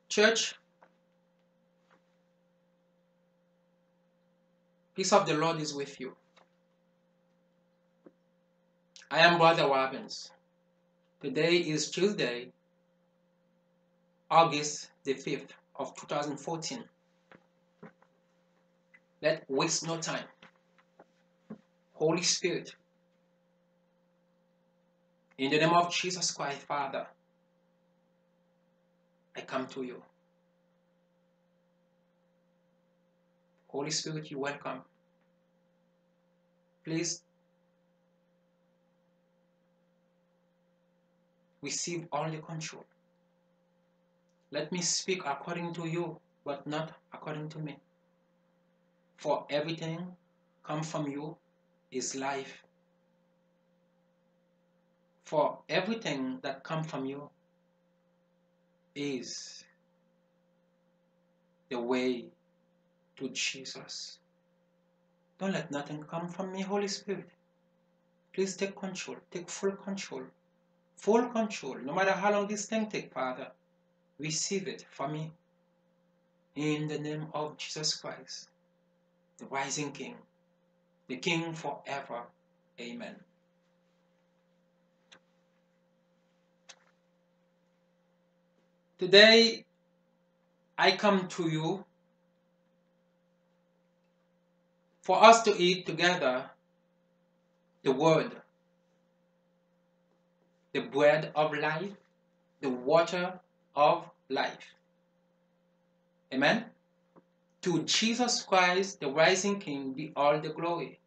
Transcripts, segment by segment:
Church, peace of the Lord is with you. I am Brother Robbins. Today is Tuesday, August the 5th of 2014. Let's waste no time. Holy Spirit, in the name of Jesus Christ, Father, I come to you. Holy Spirit, you welcome. Please receive all the control. Let me speak according to you, but not according to me. For everything come from you is life. For everything that come from you is the way to Jesus. Don't let nothing come from me, Holy Spirit. Please take control, take full control. Full control, no matter how long this thing takes, Father, receive it for me. In the name of Jesus Christ, the rising King, the King forever. Amen. Today, I come to you for us to eat together the Word, the bread of life, the water of life. Amen? To Jesus Christ, the rising King, be all the glory.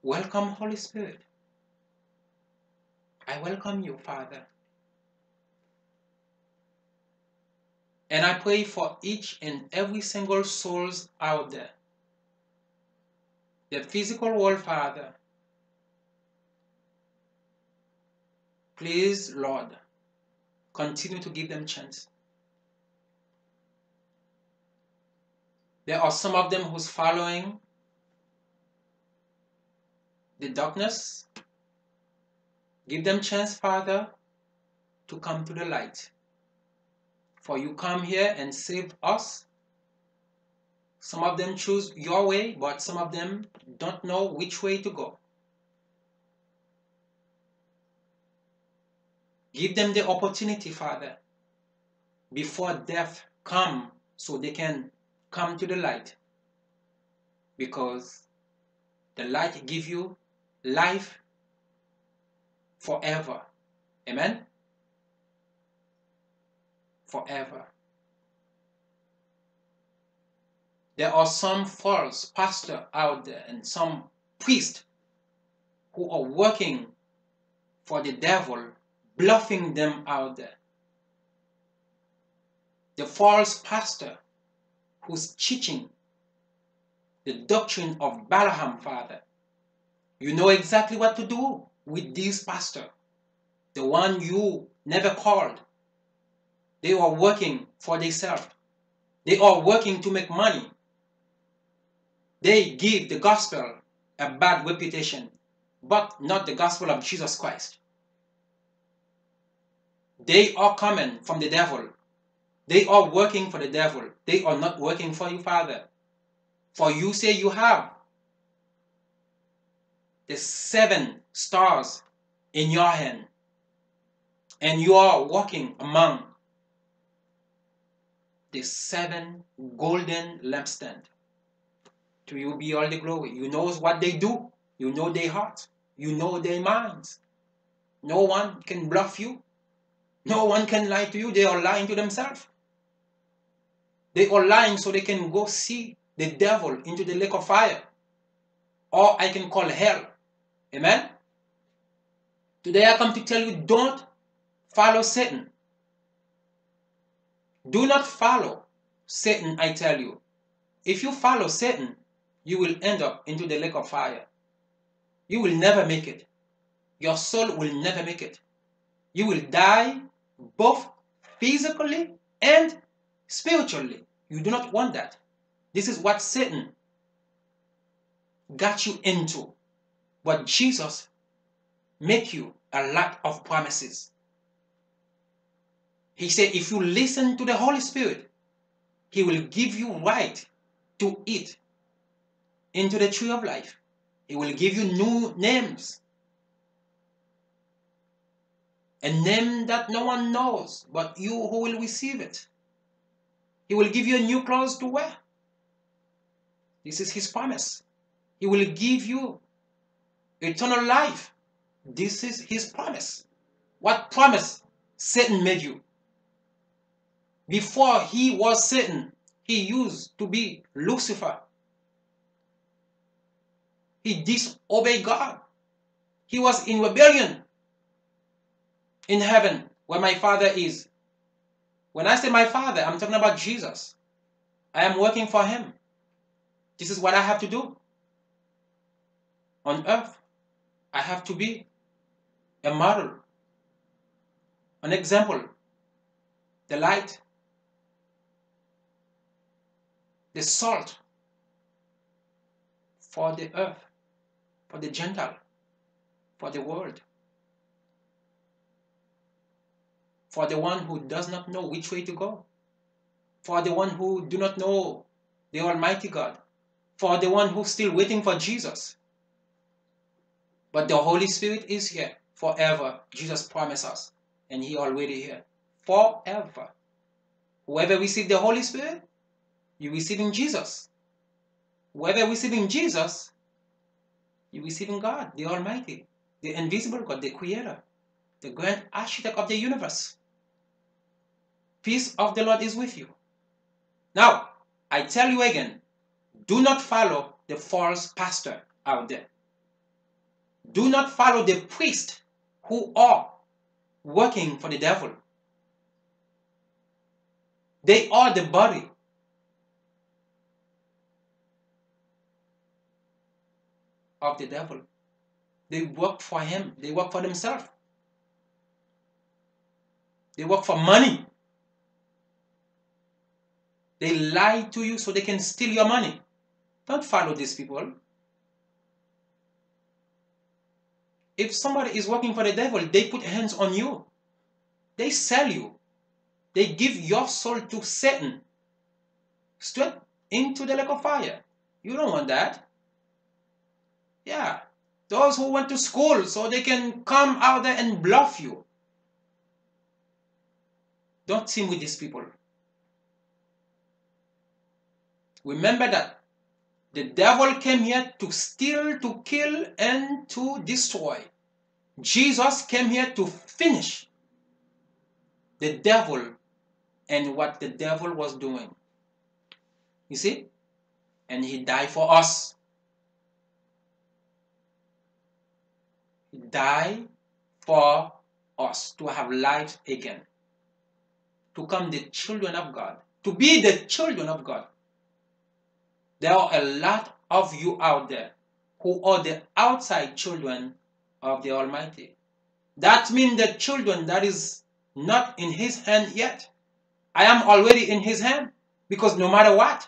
Welcome, Holy Spirit. I welcome you, Father. And I pray for each and every single souls out there. The physical world, Father. Please, Lord, continue to give them chance. There are some of them who's following the darkness. Give them chance, Father, to come to the light. For you come here and saved us. Some of them choose your way, but some of them don't know which way to go. Give them the opportunity, Father, before death come, so they can come to the light. Because the light gives you life forever. Amen? Forever. There are some false pastors out there and some priests who are working for the devil, bluffing them out there. The false pastor who's teaching the doctrine of Balaam, Father. You know exactly what to do with these pastors. The one you never called. They are working for themselves. They are working to make money. They give the gospel a bad reputation, but not the gospel of Jesus Christ. They are coming from the devil. They are working for the devil. They are not working for you, Father. For you say you have the 7 stars in your hand, and you are walking among the 7 golden lampstands. To you be all the glory. You know what they do. You know their heart. You know their minds. No one can bluff you. No one can lie to you. They are lying to themselves. They are lying so they can go see the devil into the lake of fire. Or I can call hell. Amen? Today I come to tell you, don't follow Satan. Do not follow Satan, I tell you. If you follow Satan, you will end up into the lake of fire. You will never make it. Your soul will never make it. You will die both physically and spiritually. You do not want that. This is what Satan got you into. But Jesus make you a lot of promises. He said, if you listen to the Holy Spirit, he will give you right to eat into the tree of life. He will give you new names. A name that no one knows but you who will receive it. He will give you new clothes to wear. This is his promise. He will give you eternal life. This is his promise. What promise Satan made you? Before he was Satan, he used to be Lucifer. He disobeyed God. He was in rebellion in heaven where my Father is. When I say my Father, I'm talking about Jesus. I am working for him. This is what I have to do. On earth, I have to be a model, an example, the light, the salt for the earth, for the Gentile, for the world, for the one who does not know which way to go, for the one who do not know the Almighty God, for the one who's still waiting for Jesus. But the Holy Spirit is here forever. Jesus promised us, and he already here forever. Whoever receives the Holy Spirit, you receiving Jesus. Whoever receiving Jesus, you receiving God, the Almighty, the invisible God, the Creator, the grand architect of the universe. Peace of the Lord is with you. Now, I tell you again, do not follow the false pastor out there. Do not follow the priests who are working for the devil. They are the body. Of the devil. They work for him. They work for themselves. They work for money. They lie to you so they can steal your money. Don't follow these people. If somebody is working for the devil, they put hands on you. They sell you. They give your soul to Satan. Straight into the lake of fire. You don't want that. Yeah. Those who went to school so they can come out there and bluff you. Don't team with these people. Remember that the devil came here to steal, to kill, and to destroy. Jesus came here to finish the devil and what the devil was doing. You see? And he died for us. He died for us to have life again. To become the children of God. To be the children of God. There are a lot of you out there who are the outside children of the Almighty. That means the children that is not in his hand yet. I am already in his hand. Because no matter what,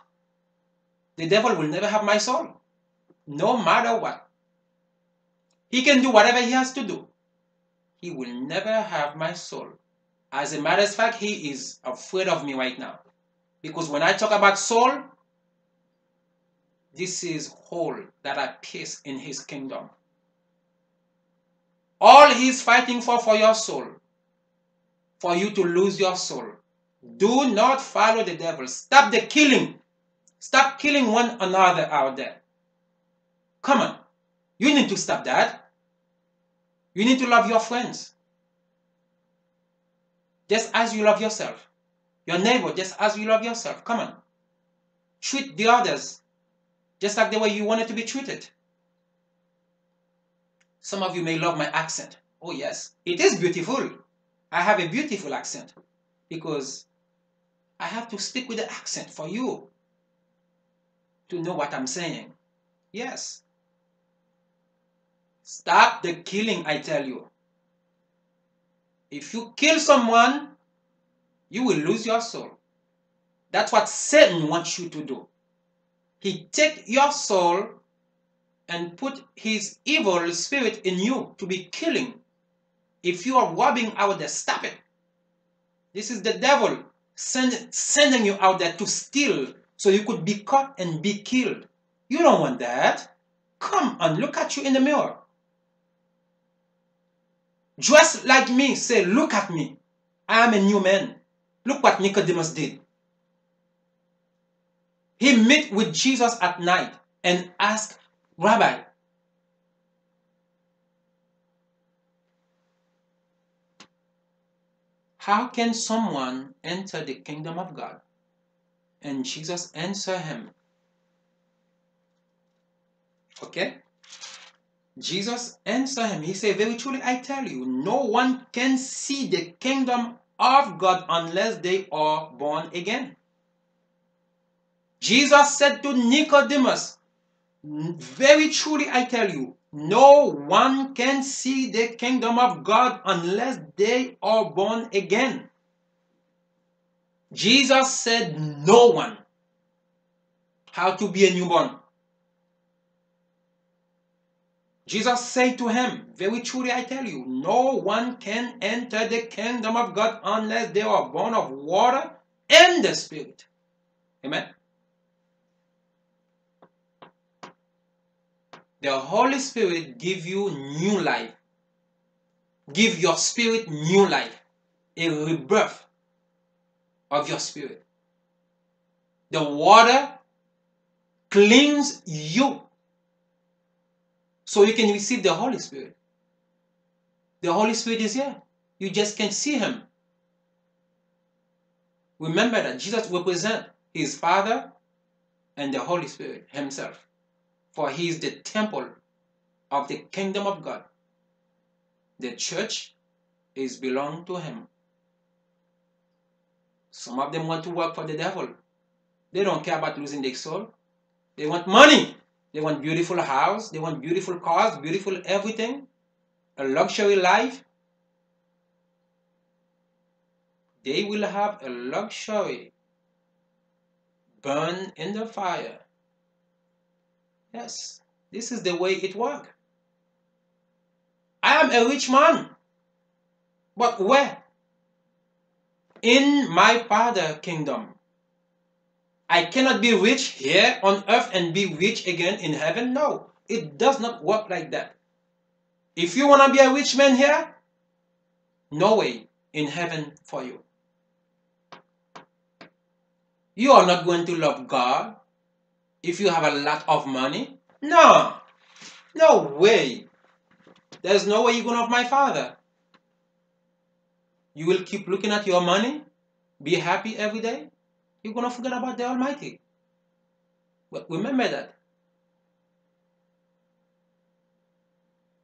the devil will never have my soul. No matter what. He can do whatever he has to do. He will never have my soul. As a matter of fact, he is afraid of me right now. Because when I talk about soul, this is whole that I peace in his kingdom. All he's fighting for your soul. For you to lose your soul. Do not follow the devil. Stop the killing. Stop killing one another out there. Come on. You need to stop that. You need to love your friends. Just as you love yourself. Your neighbor, just as you love yourself. Come on. Treat the others just like the way you wanted to be treated. Some of you may love my accent. Oh yes, it is beautiful. I have a beautiful accent because I have to stick with the accent for you to know what I'm saying. Yes. Stop the killing, I tell you. If you kill someone, you will lose your soul. That's what Satan wants you to do. He take your soul and put his evil spirit in you to be killing. If you are robbing out there, stop it. This is the devil sending you out there to steal so you could be caught and be killed. You don't want that. Come on, look at you in the mirror. Dress like me. Say, look at me. I am a new man. Look what Nicodemus did. He met with Jesus at night and asked, Rabbi, how can someone enter the kingdom of God? And Jesus answered him. Okay? Jesus answered him. He said, very truly I tell you, no one can see the kingdom of God unless they are born again. Jesus said to Nicodemus, very truly I tell you, no one can see the kingdom of God unless they are born again. Jesus said no one. How to be a newborn? Jesus said to him, very truly I tell you, no one can enter the kingdom of God unless they are born of water and the Spirit. Amen. The Holy Spirit give you new life. Give your spirit new life. A rebirth of your spirit. The water cleans you so you can receive the Holy Spirit. The Holy Spirit is here. You just can't see him. Remember that Jesus represents his Father and the Holy Spirit himself. For he is the temple of the kingdom of God. The church is belong to him. Some of them want to work for the devil. They don't care about losing their soul. They want money. They want beautiful house. They want beautiful cars, beautiful everything. A luxury life. They will have a luxury burn in the fire. Yes, this is the way it works. I am a rich man. But where? In my Father's kingdom. I cannot be rich here on earth and be rich again in heaven. No, it does not work like that. If you want to be a rich man here, no way in heaven for you. You are not going to love God if you have a lot of money. No, no way. There's no way you're going to love my Father. You will keep looking at your money, be happy every day. You're going to forget about the Almighty. But remember that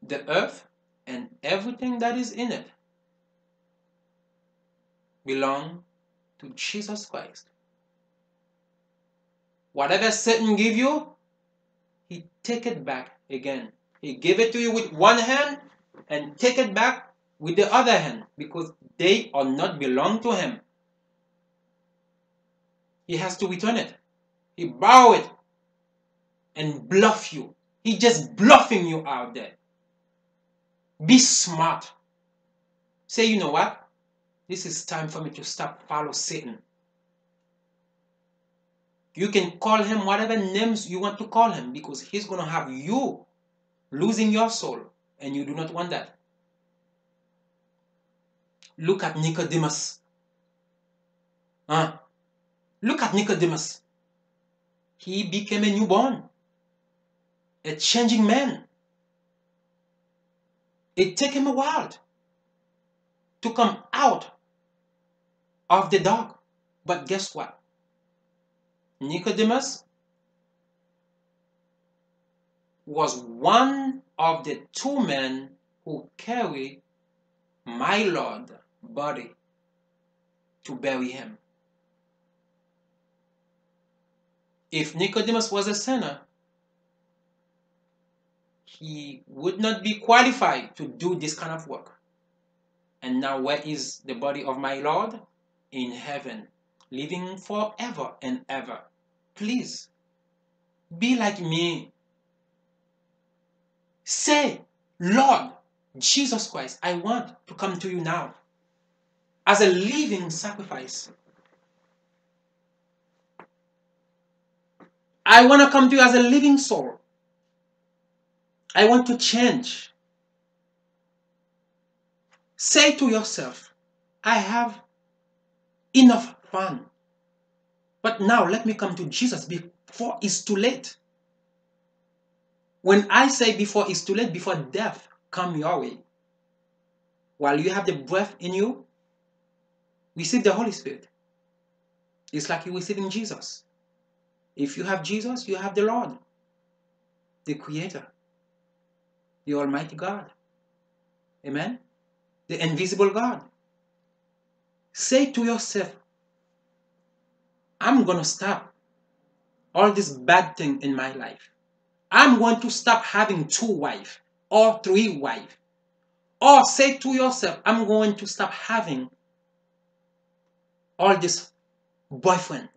the earth and everything that is in it belong to Jesus Christ. Whatever Satan give you, he take it back again. He give it to you with one hand and take it back with the other hand because they are not belong to him. He has to return it. He borrow it and bluff you. He just bluffing you out there. Be smart. Say, you know what? This is time for me to stop follow Satan. You can call him whatever names you want to call him because he's going to have you losing your soul and you do not want that. Look at Nicodemus. Look at Nicodemus. He became a newborn, a changing man. It took him a while to come out of the dark. But guess what? Nicodemus was one of the two men who carried my Lord's body to bury him. If Nicodemus was a sinner, he would not be qualified to do this kind of work. And now where is the body of my Lord? In heaven, living forever and ever. Please, be like me. Say, Lord Jesus Christ, I want to come to you now. as a living sacrifice. I want to come to you as a living soul. I want to change. Say to yourself, I have enough fun. But now let me come to Jesus before it's too late. When I say before it's too late, before death come your way, while you have the breath in you, receive the Holy Spirit. It's like you receiving Jesus. If you have Jesus, you have the Lord, the Creator, the Almighty God. Amen? The invisible God. Say to yourself, I'm going to stop all this bad thing in my life. I'm going to stop having 2 wives or 3 wives. Or say to yourself, I'm going to stop having all this boyfriend.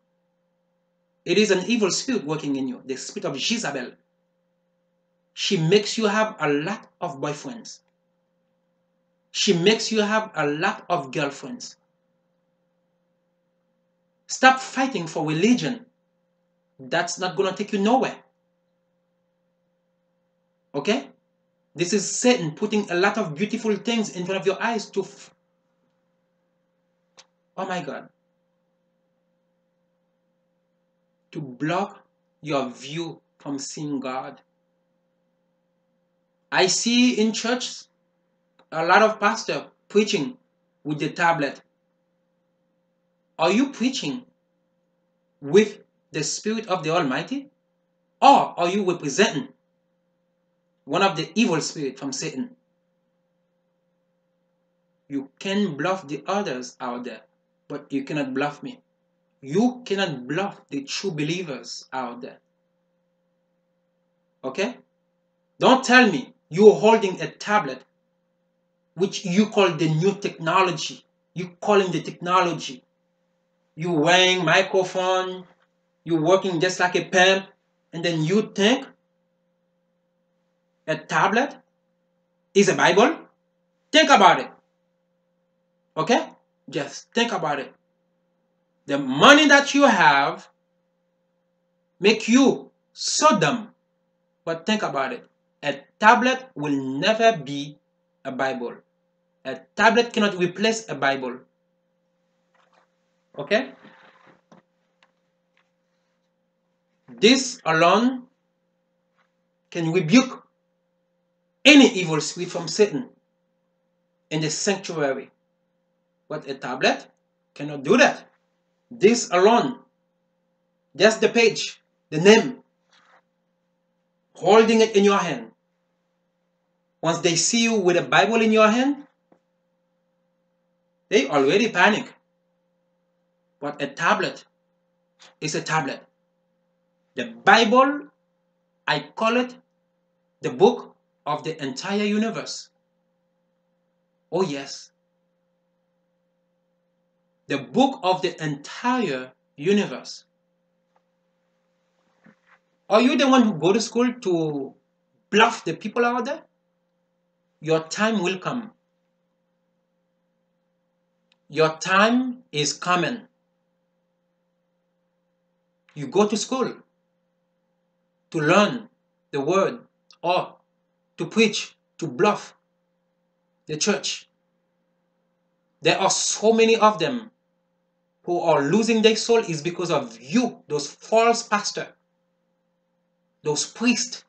It is an evil spirit working in you, the spirit of Jezebel. She makes you have a lot of boyfriends. She makes you have a lot of girlfriends. Stop fighting for religion. That's not going to take you nowhere. Okay? This is Satan putting a lot of beautiful things in front of your eyes to... oh my God. To block your view from seeing God. I see in church a lot of pastors preaching with the tablet. Are you preaching with the Spirit of the Almighty? Or are you representing one of the evil spirits from Satan? You can bluff the others out there, but you cannot bluff me. You cannot bluff the true believers out there. Okay? Don't tell me you're holding a tablet which you call the new technology. You calling the technology. You wearing microphone, you working just like a pimp, and then you think a tablet is a Bible? Think about it. Okay? Just think about it. The money that you have make you so dumb. But think about it. A tablet will never be a Bible. A tablet cannot replace a Bible. Okay? This alone can rebuke any evil spirit from Satan in the sanctuary. But a tablet cannot do that. This alone, just the page, the name, holding it in your hand. Once they see you with a Bible in your hand, they already panic. But a tablet is a tablet. The Bible, I call it the book of the entire universe. Oh yes. The book of the entire universe. Are you the one who go to school to bluff the people out there? Your time will come. Your time is coming. You go to school to learn the word or to preach, to bluff the church. There are so many of them who are losing their soul is because of you, those false pastors, those priests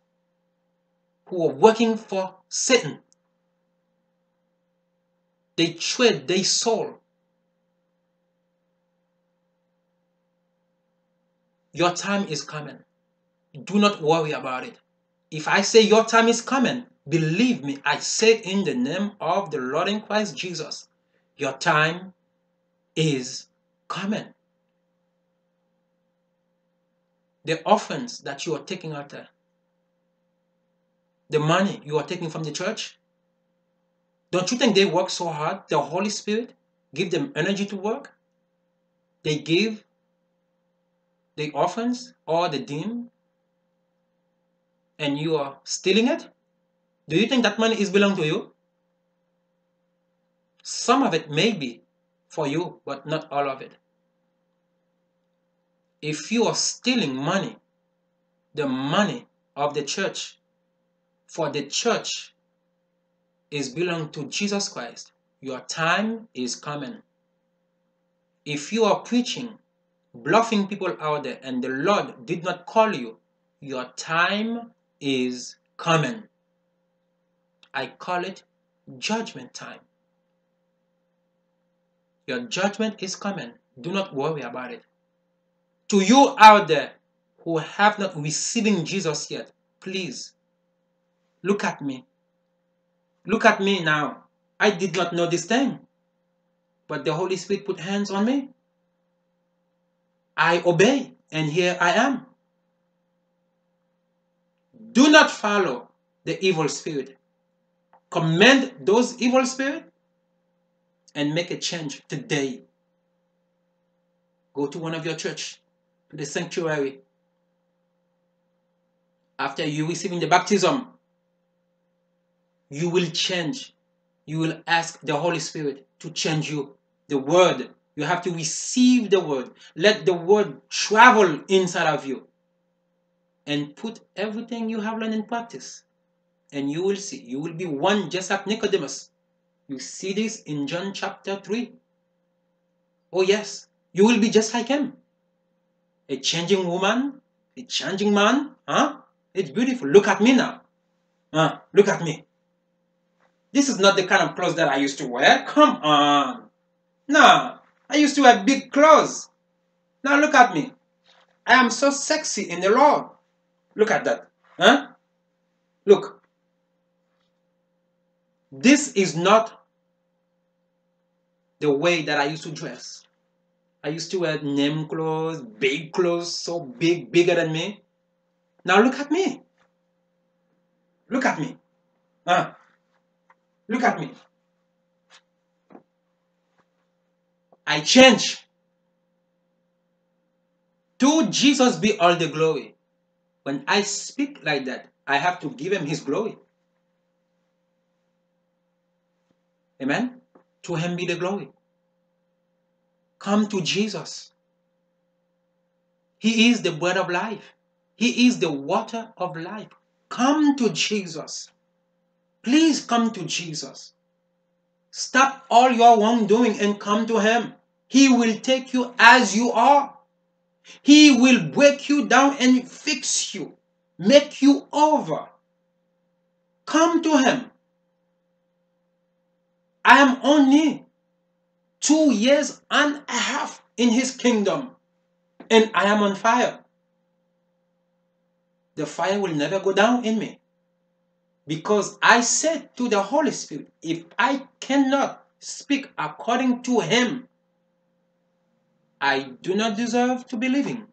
who are working for Satan. They trade their soul. Your time is coming. Do not worry about it. If I say your time is coming, believe me, I say it in the name of the Lord in Christ Jesus. Your time is coming. The offerings that you are taking out there, the money you are taking from the church, don't you think they work so hard? The Holy Spirit give them energy to work. They give the offerings or the dime, and you are stealing it? Do you think that money is belong to you? Some of it may be for you, but not all of it. If you are stealing money, the money of the church, for the church is belong to Jesus Christ, your time is coming. If you are preaching, bluffing people out there, and the Lord did not call you, your time is coming. I call it judgment time. Your judgment is coming. Do not worry about it. To you out there who have not received Jesus yet, please, look at me. Look at me now. I did not know this thing, but the Holy Spirit put hands on me. I obey, and here I am. Do not follow the evil spirit. Command those evil spirits and make a change today. Go to one of your church, to the sanctuary. After you receiving the baptism, you will change. You will ask the Holy Spirit to change you. The word, you have to receive the word. Let the word travel inside of you. And put everything you have learned in practice. And you will see. You will be one just like Nicodemus. You see this in John chapter 3. Oh yes, you will be just like him. A changing woman, a changing man. Huh? It's beautiful. Look at me now. Look at me. This is not the kind of clothes that I used to wear. Come on. No, I used to wear big clothes. Now look at me. I am so sexy in the Lord. Look at that. Huh? Look. This is not the way that I used to dress. I used to wear name clothes, so big, bigger than me. Now look at me. Look at me. Look at me. I change. To Jesus be all the glory. When I speak like that, I have to give him his glory. Amen? To him be the glory. Come to Jesus. He is the bread of life. He is the water of life. Come to Jesus. Please come to Jesus. Stop all your wrongdoing and come to him. He will take you as you are. He will break you down and fix you. Make you over. Come to him. I am only 2 years and a half in his kingdom. And I am on fire. The fire will never go down in me. Because I said to the Holy Spirit, if I cannot speak according to him, I do not deserve to be living.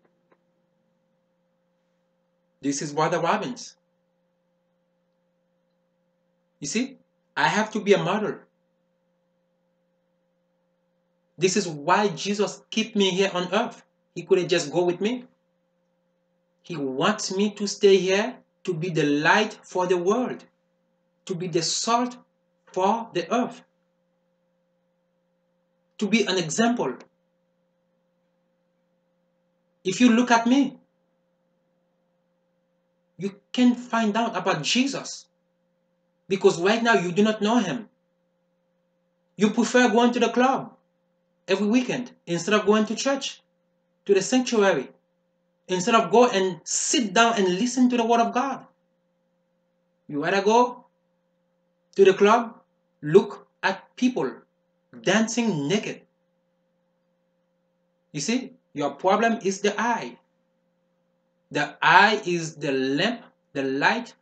This is Brother Robbins. You see, I have to be a model. This is why Jesus kept me here on earth. He couldn't just go with me. He wants me to stay here to be the light for the world, to be the salt for the earth, to be an example. If you look at me, you can find out about Jesus. Because right now you do not know him. You prefer going to the club every weekend instead of going to church, to the sanctuary, instead of go and sit down and listen to the word of God. You rather go to the club, look at people dancing naked. You see, your problem is the eye. The eye is the lamp, the light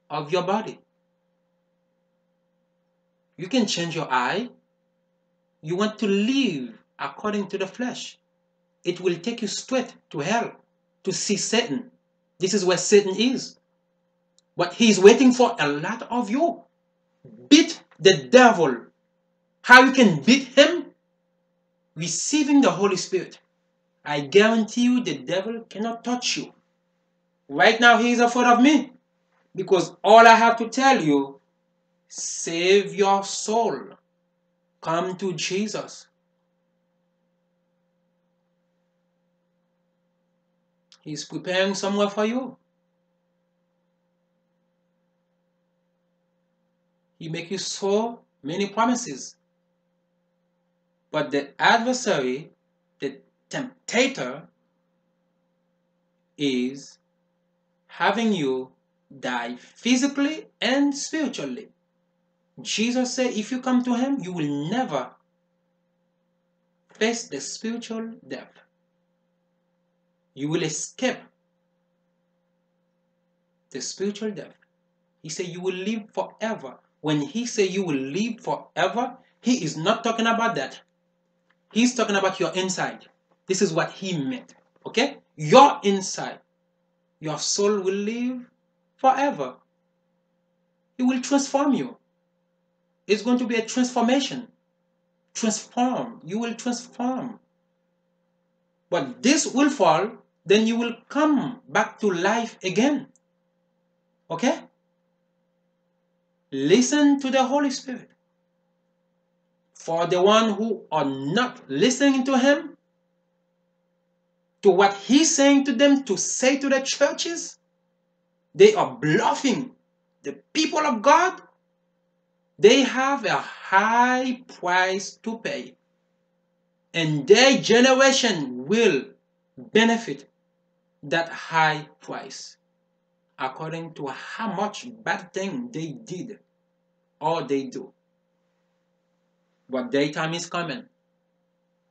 of your body. You can change your eye. You want to live according to the flesh. It will take you straight to hell, to see Satan. This is where Satan is. But he's waiting for a lot of you. Beat the devil. How you can beat him? Receiving the Holy Spirit. I guarantee you the devil cannot touch you. Right now he is afraid of me. Because all I have to tell you, save your soul. Come to Jesus. He's preparing somewhere for you. He makes you so many promises. But the adversary, the tempter, is having you die physically and spiritually. Jesus said, if you come to him, you will never face the spiritual death. You will escape the spiritual death. He said you will live forever. When he said you will live forever, he is not talking about that. He's talking about your inside. This is what he meant. Okay? Your inside. Your soul will live forever. He will transform you. It's going to be a transformation. Transform. You will transform. But this will fall, then you will come back to life again. Okay? Listen to the Holy Spirit. For the one who are not listening to him, to what he's saying to them to say to the churches, they are bluffing. The people of God, they have a high price to pay. And their generation will benefit that high price according to how much bad thing they did or they do. But their time is coming.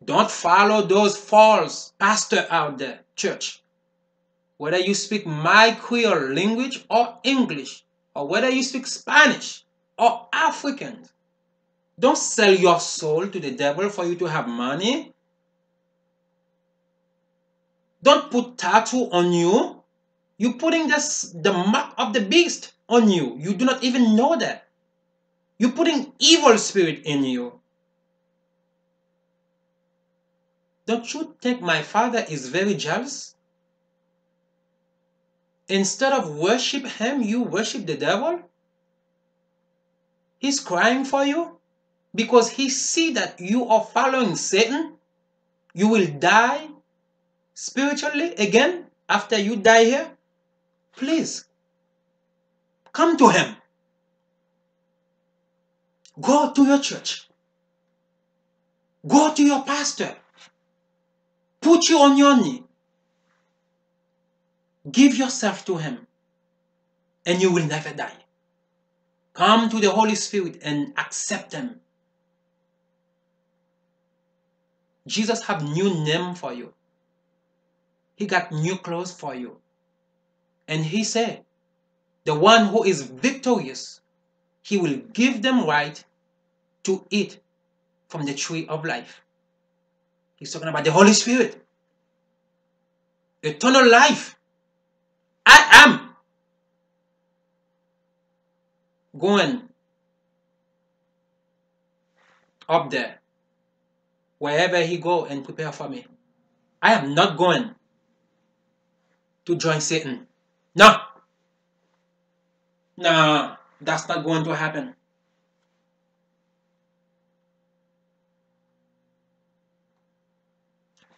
Don't follow those false pastors out there, church. Whether you speak my Creole language or English, or whether you speak Spanish or African, don't sell your soul to the devil for you to have money. Don't put tattoo on you. You're putting the mark of the beast on you. You do not even know that. You're putting evil spirit in you. Don't you think my father is very jealous? Instead of worship him, you worship the devil? He's crying for you because he see that you are following Satan. You will die spiritually again after you die here. Please, come to him. Go to your church. Go to your pastor. Put you on your knee. Give yourself to him. And you will never die. Come to the Holy Spirit and accept him. Jesus have new name for you. He got new clothes for you. And he said, the one who is victorious, he will give them right to eat from the tree of life. He's talking about the Holy Spirit. Eternal life. I am going up there. Wherever he go and prepare for me. I am not going to join Satan. No. No, that's not going to happen.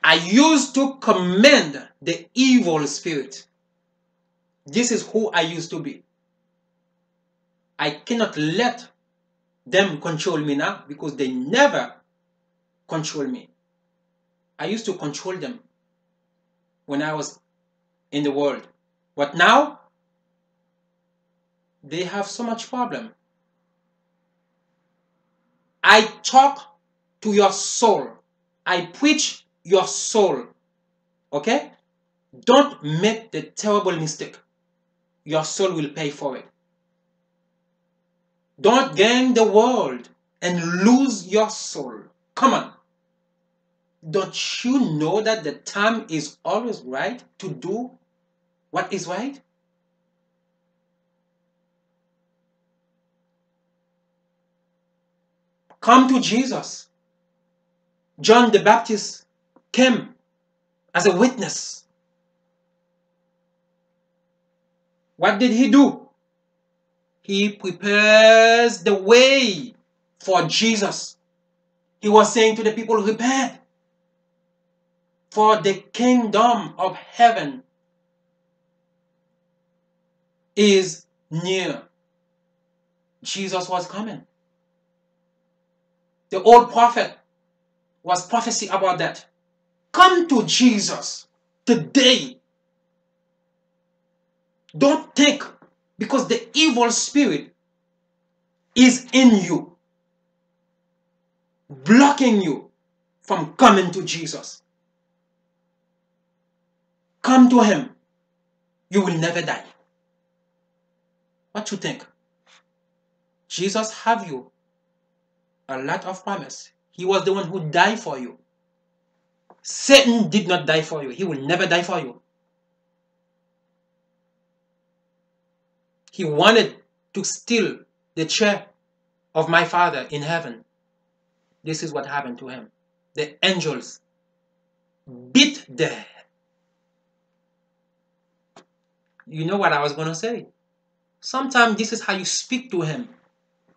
I used to command the evil spirit. This is who I used to be. I cannot let them control me now because they never control me. I used to control them when I was in the world. But now, they have so much problem. I talk to your soul. I preach your soul. Okay? Don't make the terrible mistake. Your soul will pay for it. Don't gain the world and lose your soul. Come on. Don't you know that the time is always right to do what is right? Come to Jesus. John the Baptist came as a witness. What did he do? He prepares the way for Jesus. He was saying to the people, repent, for the kingdom of heaven is near. Jesus was coming. The old prophet was prophecy about that. Come to Jesus today. Don't think because the evil spirit is in you, blocking you from coming to Jesus. Come to him. You will never die. What you think? Jesus have you a lot of promise. He was the one who died for you. Satan did not die for you. He will never die for you. He wanted to steal the chair of my Father in heaven. This is what happened to him. The angels beat the... You know what I was going to say? Sometimes this is how you speak to him.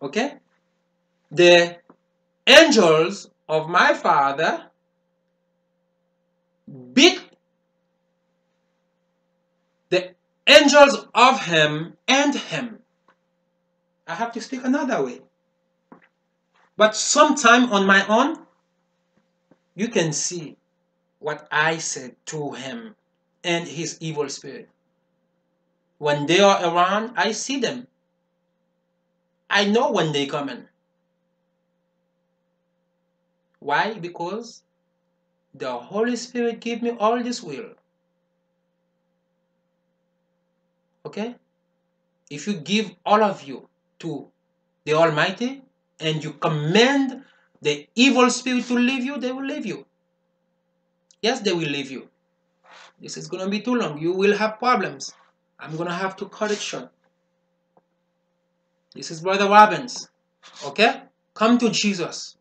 Okay? The angels of my Father beat the angels of him and him. I have to speak another way. But sometime on my own, you can see what I said to him and his evil spirit. When they are around, I see them. I know when they come in. Why? Because the Holy Spirit gave me all this will. Okay? If you give all of you to the Almighty and you command the evil spirit to leave you, they will leave you. Yes, they will leave you. This is going to be too long. You will have problems. I'm going to have to cut it short. This is Brother Robbins. Okay? Come to Jesus.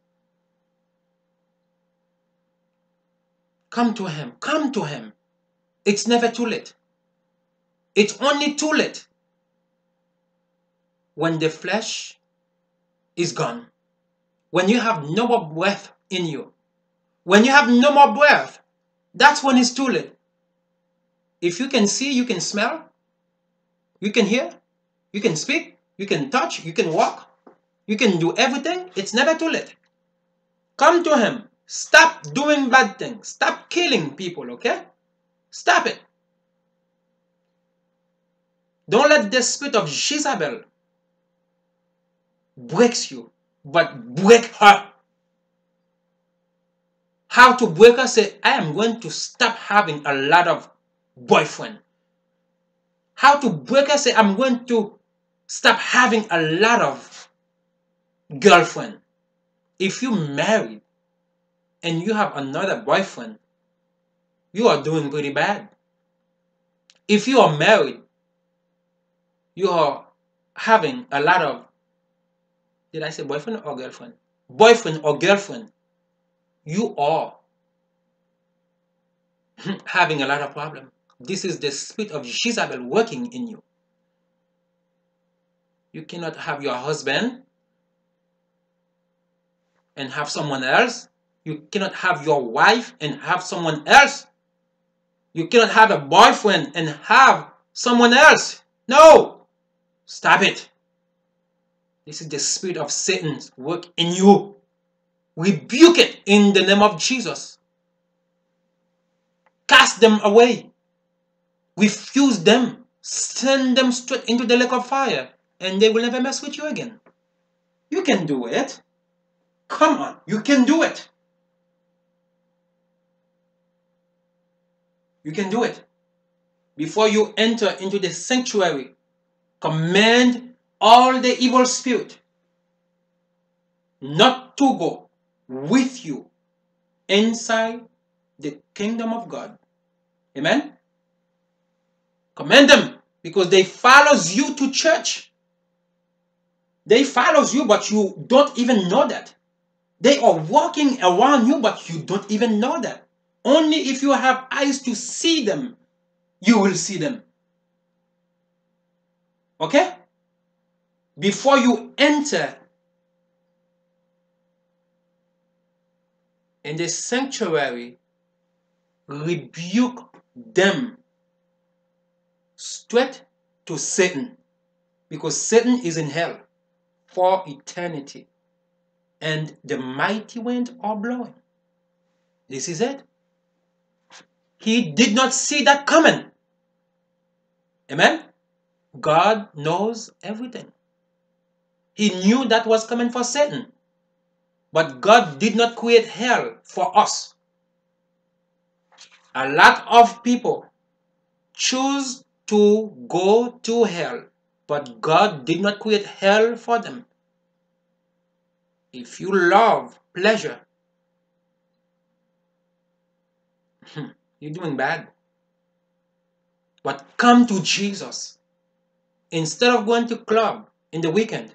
Come to him. Come to him. It's never too late. It's only too late when the flesh is gone. When you have no more breath in you. When you have no more breath, that's when it's too late. If you can see, you can smell, you can hear, you can speak, you can touch, you can walk, you can do everything, it's never too late. Come to him. Stop doing bad things. Stop killing people, okay? Stop it. Don't let the spirit of Jezebel break you, but break her. How to break her? Say, I am going to stop having a lot of boyfriend. How to break her? Say, I'm going to stop having a lot of girlfriend. If you married and you have another boyfriend, you are doing pretty bad. If you are married, you are having a lot of, did I say boyfriend or girlfriend? Boyfriend or girlfriend, you are having a lot of problem. This is the spirit of Jezebel working in you. You cannot have your husband and have someone else. You cannot have your wife and have someone else. You cannot have a boyfriend and have someone else. No! Stop it. This is the spirit of Satan's work in you. Rebuke it in the name of Jesus. Cast them away. Refuse them. Send them straight into the lake of fire. And they will never mess with you again. You can do it. Come on. You can do it. You can do it. Before you enter into the sanctuary, command all the evil spirit not to go with you inside the kingdom of God. Amen? Command them because they follows you to church. They follows you, but you don't even know that. They are walking around you, but you don't even know that. Only if you have eyes to see them, you will see them. Okay? Before you enter in the sanctuary, rebuke them straight to Satan, because Satan is in hell for eternity, and the mighty winds are blowing. This is it. He did not see that coming. Amen? God knows everything. He knew that was coming for Satan. But God did not create hell for us. A lot of people choose to go to hell, but God did not create hell for them. If you love pleasure, you're doing bad. But come to Jesus. Instead of going to club in the weekend,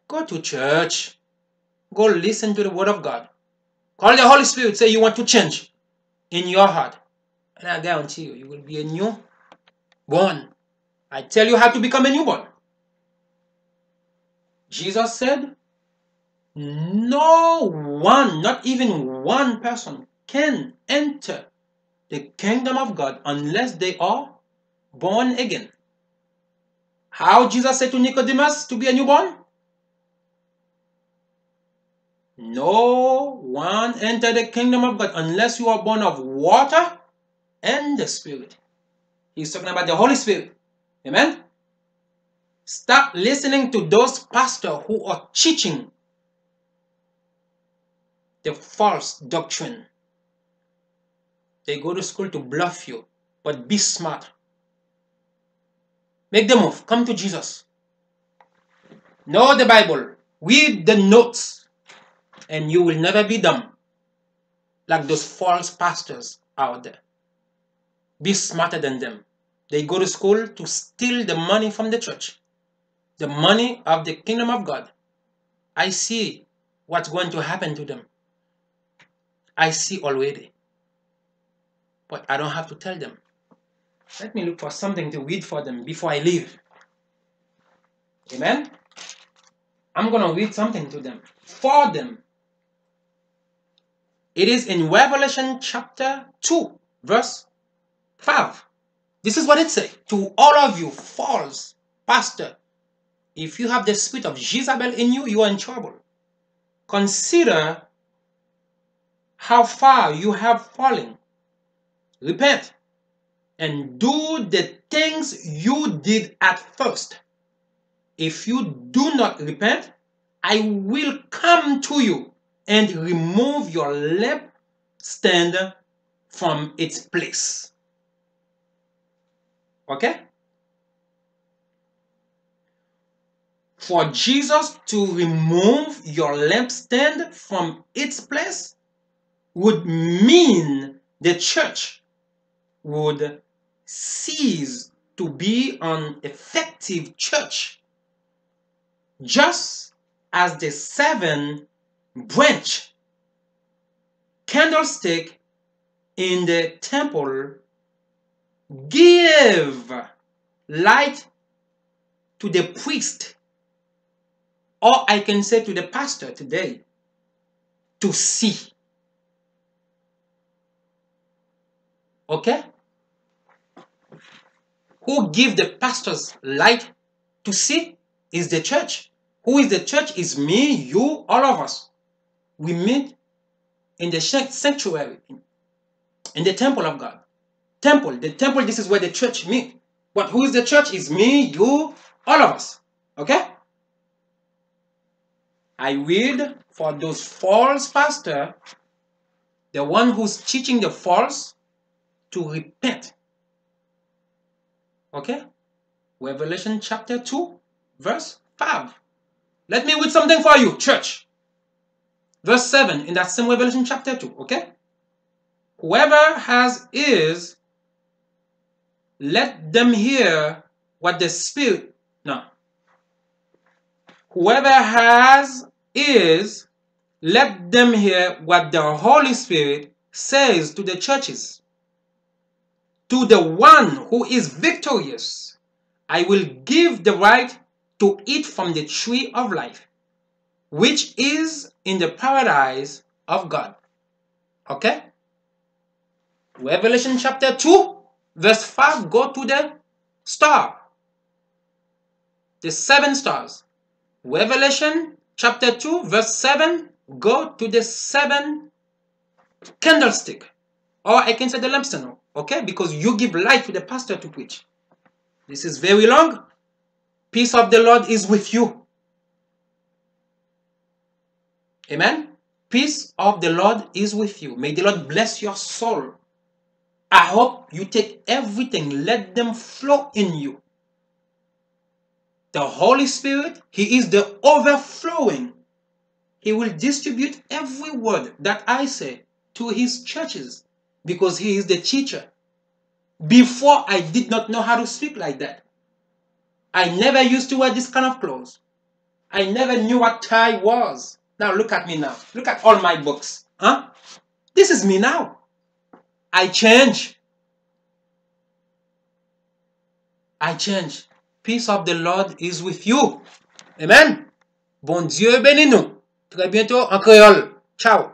go to church. Go listen to the word of God. Call the Holy Spirit. Say you want to change in your heart. And I guarantee you, you will be a newborn. I tell you how to become a newborn. Jesus said, no one, not even one person, can enter the kingdom of God unless they are born again. How Jesus said to Nicodemus to be a newborn? No one enter the kingdom of God unless you are born of water and the Spirit. He's talking about the Holy Spirit. Amen? Stop listening to those pastors who are teaching the false doctrine. They go to school to bluff you, but be smart. Make the move. Come to Jesus. Know the Bible. Read the notes. And you will never be dumb like those false pastors out there. Be smarter than them. They go to school to steal the money from the church. The money of the kingdom of God. I see what's going to happen to them. I see already. But I don't have to tell them. Let me look for something to read for them before I leave. Amen? I'm going to read something to them. For them. It is in Revelation chapter 2, verse 5. This is what it says. To all of you false pastor, if you have the spirit of Jezebel in you, you are in trouble. Consider how far you have fallen. Repent and do the things you did at first. If you do not repent, I will come to you and remove your lampstand from its place. Okay? For Jesus to remove your lampstand from its place would mean the church would cease to be an effective church, just as the 7-branch candlestick in the temple give light to the priest, or I can say to the pastor today, to see. Okay? Who give the pastors light to see is the church. Who is the church? Is me, you, all of us. We meet in the sanctuary, in the temple of God. The temple, this is where the church meet. But who is the church? Is me, you, all of us. Okay? I read for those false pastors, the one who's teaching the false, to repent. Okay? Revelation chapter 2, verse 5. Let me read something for you, church. Verse 7 in that same Revelation chapter 2. Okay? Whoever has ears, let them hear what the Spirit... No. Whoever has ears, let them hear what the Holy Spirit says to the churches. To the one who is victorious, I will give the right to eat from the tree of life, which is in the paradise of God. Okay? Revelation chapter 2, verse 5, go to the Star. The 7 stars. Revelation chapter 2 verse 7. Go to the 7 candlestick. Or I can say the lampstand. Okay? Because you give light to the pastor to preach. This is very long. Peace of the Lord is with you. Amen? Peace of the Lord is with you. May the Lord bless your soul. I hope you take everything. Let them flow in you. The Holy Spirit, He is the overflowing. He will distribute every word that I say to His churches because He is the teacher. Before, I did not know how to speak like that. I never used to wear this kind of clothes. I never knew what tie was. Now look at me now. Look at all my books. Huh? This is me now. I change. I change. Peace of the Lord is with you. Amen. Bon Dieu bénis nous. Très bientôt en créole. Ciao.